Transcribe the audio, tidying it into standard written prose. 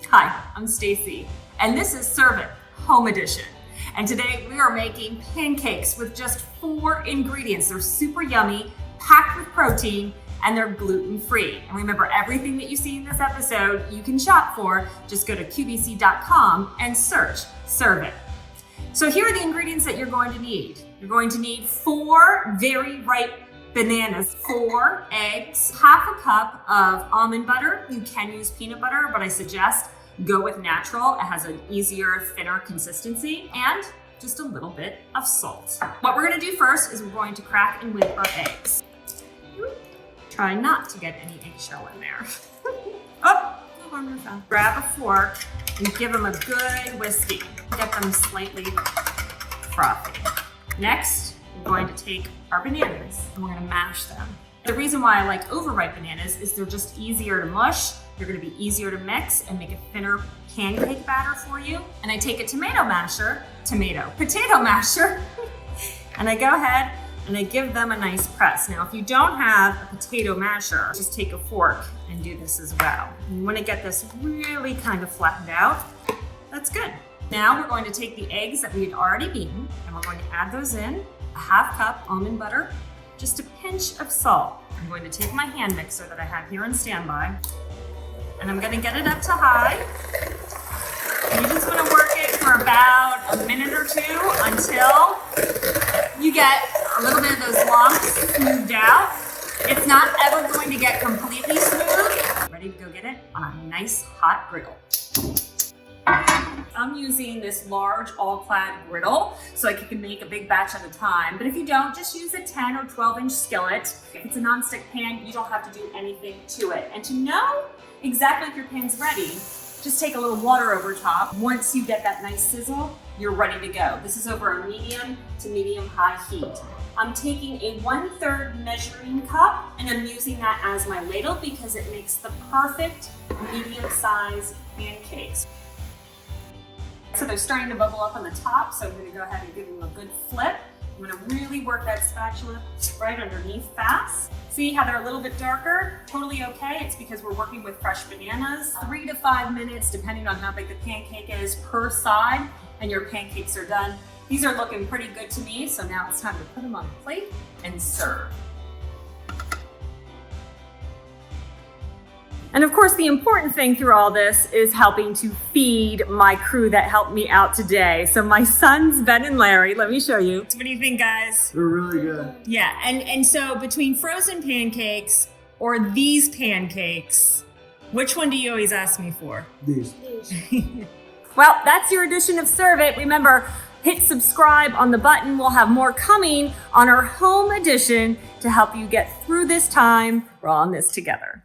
Hi, I'm Stacey, and this is Serve It Home Edition. And today we are making pancakes with just 4 ingredients. They're super yummy, packed with protein, and they're gluten-free. And remember, everything that you see in this episode, you can shop for. Just go to qvc.com and search Serve It. So here are the ingredients that you're going to need. You're going to need 4 very ripe bananas, 4 eggs, half a cup of almond butter. You can use peanut butter, but I suggest go with natural. It has an easier, thinner consistency, and just a little bit of salt. What we're gonna do first is we're going to crack and whip our eggs. Try not to get any eggshell in there. Grab a fork and give them a good whisking. Get them slightly frothy. Next, we're going to take our bananas and we're gonna mash them. The reason why I like overripe bananas is they're just easier to mush. They're gonna be easier to mix and make a thinner pancake batter for you. And I take a potato masher, and I go ahead and I give them a nice press. Now, if you don't have a potato masher, just take a fork and do this as well. You wanna get this really kind of flattened out. That's good. Now we're going to take the eggs that we had already beaten and we're going to add those in, a half cup almond butter, just a pinch of salt. I'm going to take my hand mixer that I have here on standby and I'm gonna get it up to high. And you just wanna work it for about a minute or 2 until you get a little bit of those lumps smoothed out. It's not ever going to get completely smooth. Ready to go get it on a nice hot griddle. I'm using this large all-clad griddle so I can make a big batch at a time. But if you don't, just use a 10 or 12-inch skillet. If it's a nonstick pan, you don't have to do anything to it. And to know exactly if your pan's ready, just take a little water over top. Once you get that nice sizzle, you're ready to go. This is over a medium to medium-high heat. I'm taking a 1/3 measuring cup and I'm using that as my ladle because it makes the perfect medium-sized pancakes. So they're starting to bubble up on the top, so I'm gonna go ahead and give them a good flip. I'm gonna really work that spatula right underneath fast. See how they're a little bit darker? Totally okay, it's because we're working with fresh bananas. 3 to 5 minutes, depending on how big the pancake is per side, and your pancakes are done. These are looking pretty good to me, so now it's time to put them on a plate and serve. And of course, the important thing through all this is helping to feed my crew that helped me out today. So my sons, Ben and Larry, let me show you. What do you think, guys? They're really good. Yeah, and so between frozen pancakes or these pancakes, which one do you always ask me for? These. Well, that's your edition of Serve It. Remember, hit subscribe on the button. We'll have more coming on our home edition to help you get through this time. We're all in this together.